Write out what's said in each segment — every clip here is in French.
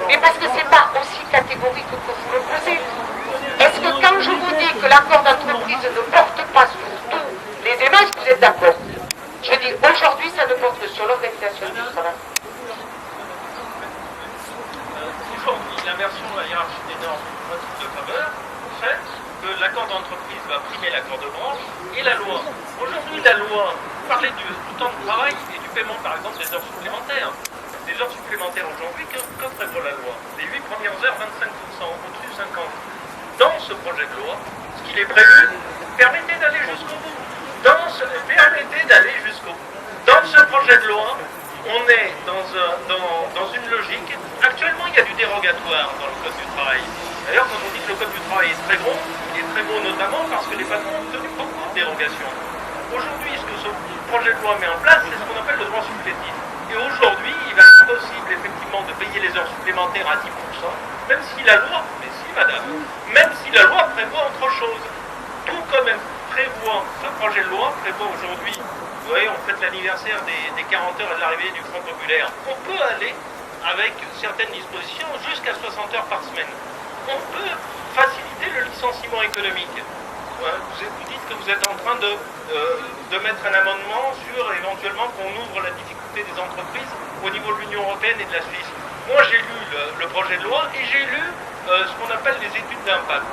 Mais parce que c'est pas aussi catégorique que vous le posez. Est-ce que quand je vous dis que l'accord d'entreprise ne porte pas sur tous les émages, vous êtes d'accord? Je dis aujourd'hui, ça ne porte que sur l'organisation du travail. Aujourd'hui, l'inversion de la hiérarchie des normes du principe de faveur fait que l'accord d'entreprise va primer l'accord de branche et la loi. Aujourd'hui, la loi parlait du temps de travail et du paiement, par exemple, des heures supplémentaires. Les heures supplémentaires aujourd'hui, que prévoit la loi? Les 8 premières heures, 25%, au-dessus 50%. Dans ce projet de loi, ce qu'il est prévu, permettez d'aller jusqu'au bout. Permettez d'aller jusqu'au bout. Dans ce projet de loi, on est dans une logique. Actuellement, il y a du dérogatoire dans le Code du travail. D'ailleurs, quand on dit que le Code du travail est très gros, il est très gros notamment parce que les patrons ont obtenu beaucoup de dérogations. Aujourd'hui, ce que ce projet de loi met en place, c'est ce qu'on appelle le droit supplétif. Et aujourd'hui, il va être possible effectivement de payer les heures supplémentaires à 10%, même si la loi, mais si madame, même si la loi prévoit autre chose. Tout comme elle prévoit, ce projet de loi prévoit aujourd'hui, vous voyez, on fête l'anniversaire des 40 heures et de l'arrivée du Front populaire. On peut aller, avec certaines dispositions, jusqu'à 60 heures par semaine. On peut faciliter le licenciement économique. Vous dites que vous êtes en train de mettre un amendement sur éventuellement qu'on ouvre la difficulté des entreprises au niveau de l'Union européenne et de la Suisse. Moi j'ai lu le projet de loi et j'ai lu ce qu'on appelle les études d'impact.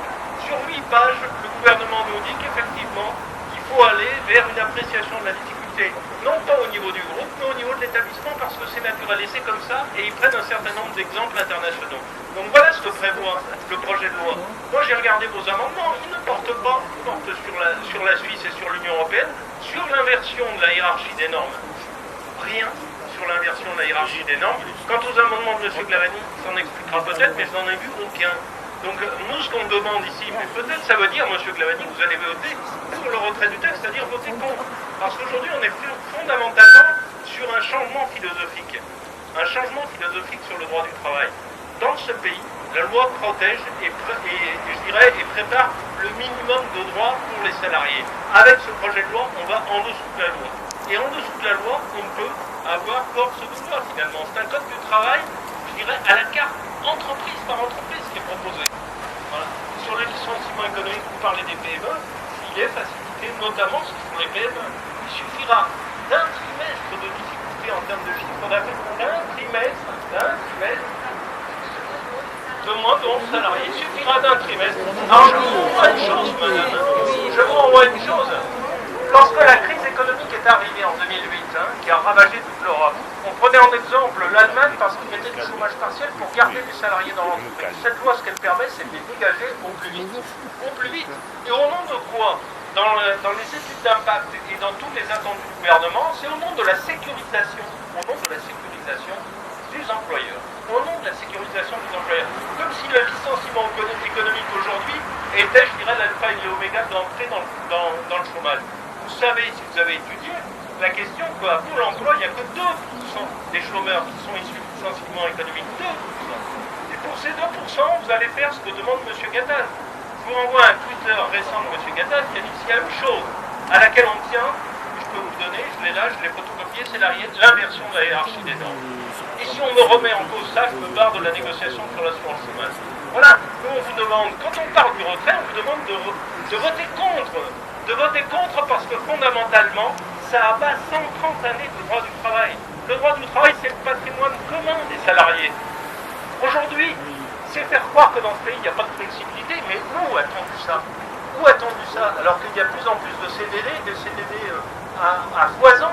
Sur 8 pages, le gouvernement nous dit qu'effectivement, il faut aller vers une appréciation de la difficulté, non pas au niveau du groupe, mais au niveau de l'établissement, parce que c'est naturalisé comme ça, et ils prennent un certain nombre d'exemples internationaux. Donc voilà ce que prévoit le projet de loi. Moi j'ai regardé vos amendements, ils ne portent pas, ils portent sur la Suisse et sur l'Union européenne, sur l'inversion de la hiérarchie des normes. Rien sur l'inversion de la hiérarchie des normes. Quant aux amendements de M. Glavany, il s'en expliquera peut-être, mais je n'en ai vu aucun. Donc nous, ce qu'on demande ici, mais peut-être ça veut dire, M. Glavany, vous allez voter pour le retrait du texte, c'est-à-dire voter contre. Parce qu'aujourd'hui, on est fondamentalement sur un changement philosophique. Un changement philosophique sur le droit du travail. Dans ce pays, la loi protège et prépare le minimum de droits pour les salariés. Avec ce projet de loi, on va en dessous de la loi. Et en dessous de la loi, on peut avoir force de loi finalement. C'est un code du travail, je dirais, à la carte, entreprise par entreprise qui est proposé. Voilà. Sur le licenciement économique, vous parlez des PME, il est facilité, notamment ce que font les PME. Il suffira d'un trimestre de difficulté en termes de chiffre d'affaires, d'un trimestre de moins de 11 salariés. Il suffira d'un trimestre. Alors je vous renvoie une chose, madame. Je vous renvoie une chose. Lorsque la crise économique est arrivée en 2008, qui a ravagé toute l'Europe, on prenait en exemple l'Allemagne parce qu'ils mettaient du chômage partiel pour garder des salariés dans l'entreprise. Cette loi, ce qu'elle permet, c'est de les dégager au plus vite. Au plus vite. Et au nom de quoi? Dans les études d'impact et dans tous les attendus du gouvernement, c'est au nom de la sécurisation. Au nom de la sécurisation des employeurs. Au nom de la sécurisation des employeurs. Comme si le licenciement économique aujourd'hui était, je dirais, l'alpha et l'oméga d'entrer dans le chômage. Vous savez, si vous avez étudié, la question qu'à Pôle emploi, il n'y a que 2% des chômeurs qui sont issus du licenciement économique. 2%. Et pour ces 2%, vous allez faire ce que demande M. Gattaz. Je vous renvoie un Twitter récent de M. Gattaz qui a dit s'il y a une chose à laquelle on tient, je peux vous le donner, je l'ai là, je l'ai photocopié, c'est l'inversion de la hiérarchie des normes. Et si on me remet en cause ça, je me barre de la négociation sur l'assurance chômage. Voilà, nous on vous demande, quand on parle du retrait, on vous demande de voter contre. De voter contre parce que fondamentalement, ça abat 130 années de droit du travail. Le droit du travail, c'est le patrimoine commun des salariés. Aujourd'hui, c'est faire croire que dans ce pays, il n'y a pas de flexibilité, mais où a-t-on vu ça? Où a-t-on vu ça? Alors qu'il y a de plus en plus de CDD, des CDD à foison,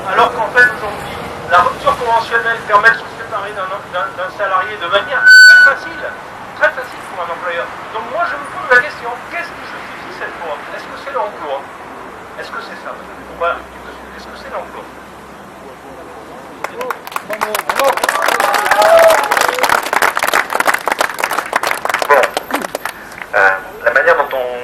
alors qu'en fait, aujourd'hui, la rupture conventionnelle permet de se séparer d'un salarié de manière très facile pour un employeur. Donc moi, je me pose la question, qu'est-ce qui justifie cette loi? Est-ce que c'est l'emploi? Est-ce que c'est ça? Voilà. Est-ce que c'est l'emploi? La manière dont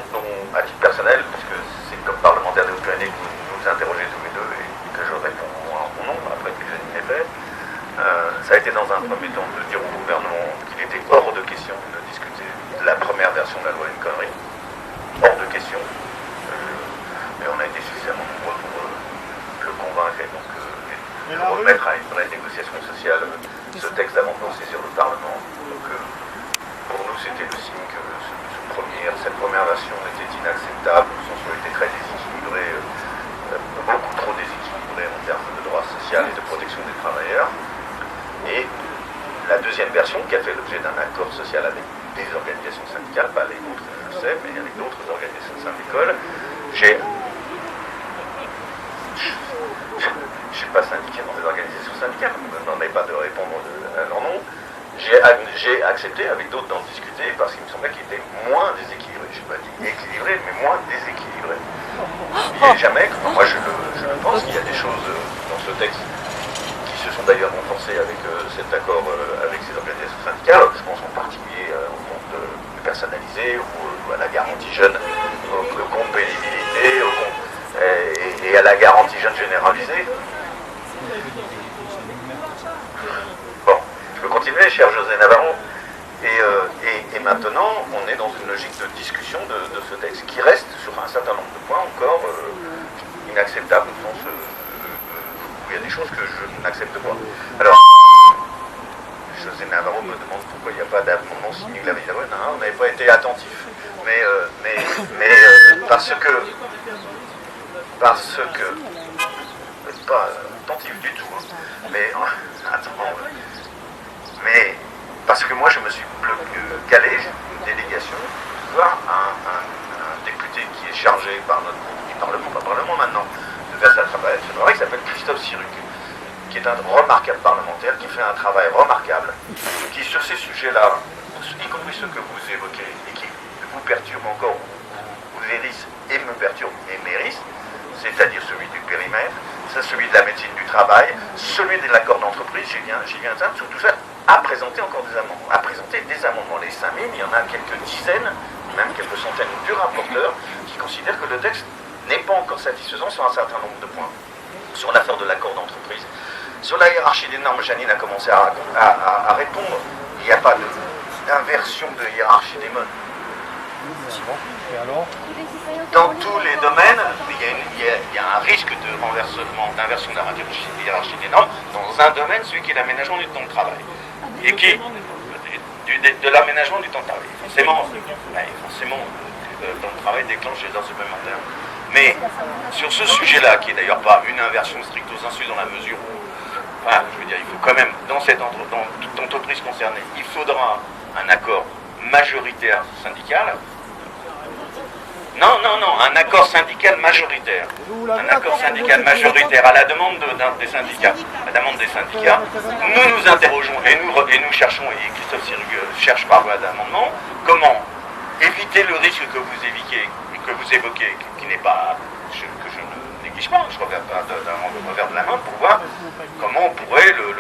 à titre personnel, puisque c'est comme parlementaire de Haute-Pyrénées que vous nous interrogez tous les deux et que je réponds en mon nom après que l'examen est fait, ça a été dans un premier temps de dire au gouvernement qu'il était hors de question de discuter de la première version de la loi une connerie. Hors de question. Mais on a été suffisamment nombreux pour le convaincre et donc le remettre à une vraie négociation sociale ce texte avant de saisir le Parlement. Donc, pour nous, c'était le signe que cette première version était inacceptable, au sens où elle était très déséquilibrée, beaucoup trop déséquilibrée en termes de droits sociaux et de protection des travailleurs. Et la deuxième version, qui a fait l'objet d'un accord social avec des organisations syndicales, pas les nôtres, je le sais, mais avec d'autres organisations syndicales, je ne suis pas syndiqué dans des organisations syndicales, je n'en ai pas de répondre à leur nom. J'ai accepté avec d'autres d'en discuter parce qu'il me semblait qu'il était moins déséquilibré. Je n'ai pas dit équilibré, mais moins déséquilibré. Il n'est jamais, moi je le pense, qu'il y a des choses dans ce texte qui se sont d'ailleurs renforcées avec cet accord avec ces organisations syndicales. Je pense en particulier au compte personnalisé ou à la garantie jeune, au compte pénibilité et à la garantie jeune généralisée. Bon, je peux continuer, cher José Navarro. Et maintenant, on est dans une logique de discussion de ce texte qui reste sur un certain nombre de points encore inacceptables, au sens où il y a des choses que je n'accepte pas. Alors, José Navarro me demande pourquoi il n'y a pas d'amendement signé de la ville. Non, on n'avait pas été attentif. Mais parce que pas attentif du tout, hein. Mais mais parce que moi je me suis calé, j'ai une délégation, voir un député qui est chargé par notre groupe du Parlement, pas Parlement maintenant, de faire sa travail, qui s'appelle Christophe Siruc, qui est un remarquable parlementaire, qui fait un travail remarquable, qui sur ces sujets-là, y compris ceux que vous évoquez, et qui vous perturbent encore, vous hérissent et me perturbent et m'hérissent, c'est-à-dire celui du périmètre, c'est celui de la médecine du travail, celui de l'accord d'entreprise, j'y viens sur tout ça, à présenter encore des amendements. À présenter des amendements. Les 5000, il y en a quelques dizaines, même quelques centaines du rapporteur, qui considèrent que le texte n'est pas encore satisfaisant sur un certain nombre de points. Sur l'affaire de l'accord d'entreprise. Sur la hiérarchie des normes, Janine a commencé à répondre. Il n'y a pas d'inversion de hiérarchie des modes. Dans tous les domaines, il y a un risque de renversement, d'inversion de la hiérarchie des normes, dans un domaine, celui qui est l'aménagement du temps de travail. Et qui, de l'aménagement du temps de travail. Forcément, le temps de travail déclenche les heures supplémentaires. Mais sur ce sujet-là, qui est d'ailleurs pas une inversion stricto sensu dans la mesure où, enfin, je veux dire, il faut quand même, dans toute entreprise concernée, il faudra un accord majoritaire syndical. Non, un accord syndical majoritaire. Un accord syndical majoritaire à la demande des syndicats. À la demande des syndicats, nous nous interrogeons et nous cherchons, et Christophe Siruc cherche par voie d'amendement, comment éviter le risque que vous évoquez, qui n'est pas, que je ne néglige pas, je reviens pas d'un revers de la main pour voir comment on pourrait le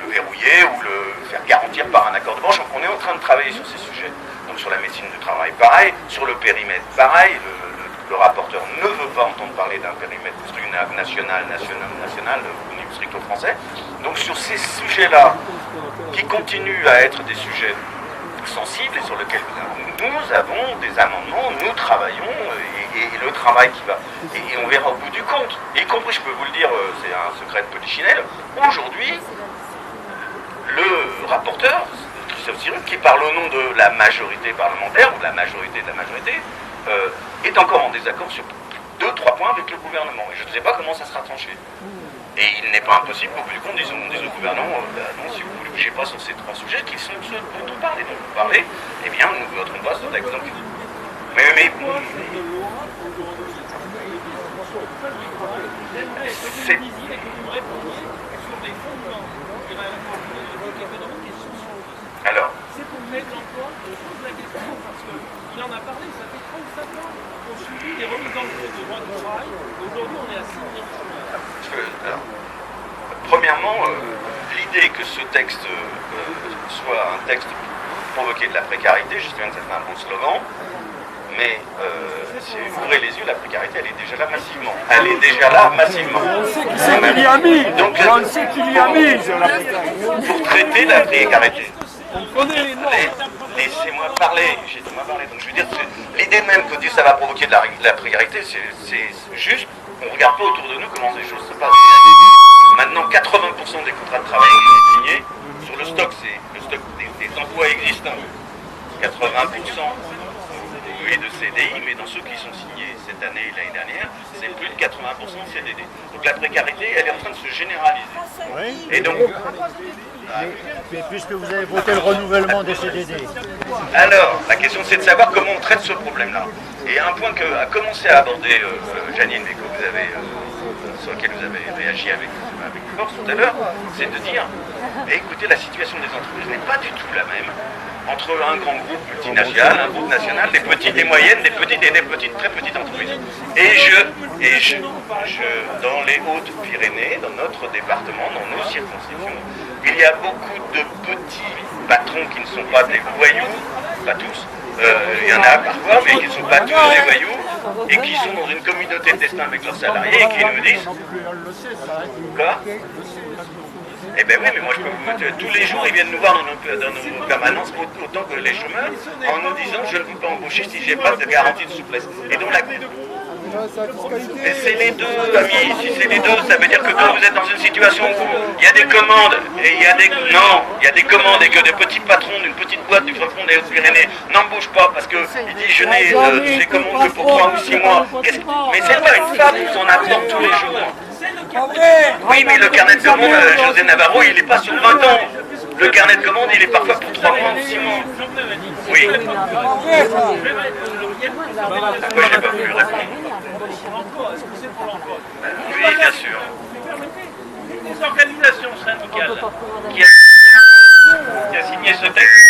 verrouiller ou le faire garantir par un accord de branche. Donc on est en train de travailler sur ces sujets. Donc sur la médecine du travail, pareil, sur le périmètre, pareil, le rapporteur ne veut pas entendre parler d'un périmètre national au niveau stricto français. Donc sur ces sujets-là, qui continuent à être des sujets sensibles et sur lesquels nous avons des amendements, nous travaillons, et le travail qui va, et on verra au bout du compte, y compris, je peux vous le dire, c'est un secret de polichinelle, aujourd'hui, le rapporteur, Christophe Siruc, qui parle au nom de la majorité parlementaire, ou de la majorité, est encore en désaccord sur 2-3 points avec le gouvernement. Et je ne sais pas comment ça sera tranché. Et il n'est pas impossible qu'au bout du compte, disons au gouvernement, non, si vous ne bougez pas sur ces 3 sujets, qui sont ceux dont on parle et dont vous parlez, eh bien, nous ne voterons pas ce texte. Donc, mais c'est... Alors, c'est pour mettre l'emploi, je pose la question parce qu'il en a parlé, ça fait 35 ans qu'on subit des remises en cause de droits de travail. Aujourd'hui, on est à 6 millions de chômeurs. Alors, premièrement, l'idée que ce texte soit un texte pour provoquer de la précarité, je sais bien que c'est un bon slogan, mais si vous ouvrez les yeux, la précarité, elle est déjà là massivement. Elle est déjà là massivement. On sait qu'il y a mis. Donc, on sait qu'il y a mis sur la précarité. Pour traiter la précarité. On connaît les normes. Laissez-moi parler. Laissez-moi parler. Donc je veux dire, l'idée même que dire ça va provoquer de la précarité, c'est juste, on ne regarde pas autour de nous comment ces choses se passent. Maintenant, 80% des contrats de travail signés le stock, c'est le stock des emplois existants. 80% oui, de CDI, mais dans ceux qui sont signés cette année et l'année dernière, c'est plus de 80% de CDD. Donc la précarité, elle est en train de se généraliser. Oui. Et donc, Mais puisque vous avez voté le renouvellement des CDD. alors, la question c'est de savoir comment on traite ce problème-là. Et un point que a commencé à aborder Janine, mais que vous avez, sur lequel vous avez réagi avec force tout à l'heure, c'est de dire, écoutez, la situation des entreprises n'est pas du tout la même entre un grand groupe multinational, un groupe national, des petites, des moyennes, des petites et des petites, très petites entreprises. Dans les Hautes-Pyrénées, dans notre département, dans nos circonscriptions, il y a beaucoup de petits patrons qui ne sont pas des voyous, pas tous, il y en a parfois, mais qui ne sont pas tous des voyous, et qui sont dans une communauté de destin avec leurs salariés, et qui nous disent... Quoi ? Eh bien oui, mais moi je peux vous dire, tous les jours ils viennent nous voir dans nos permanences, autant que les chômeurs, en nous disant je ne peux pas embaucher si j'ai pas de garantie de souplesse. Et donc mais c'est les deux, amis, si c'est les deux, ça veut dire que quand vous êtes dans une situation où il y a des commandes, et il y a des commandes et que des petits patrons d'une petite boîte du fin fond des Hautes-Pyrénées n'embauchent pas parce que il dit je n'ai ces commandes que pour 3 ou 6 mois. Mais c'est pas une femme qui s'en apporte tous les jours. Oui, mais le carnet de commande, José Navarro, il n'est pas sur 20 ans. Le carnet de commande, il est parfois pour 3 mois ou 6 mois. Oui. Pourquoi j'ai pas pu répondre? Oui, bien sûr. Les organisations syndicales qui a signé ce texte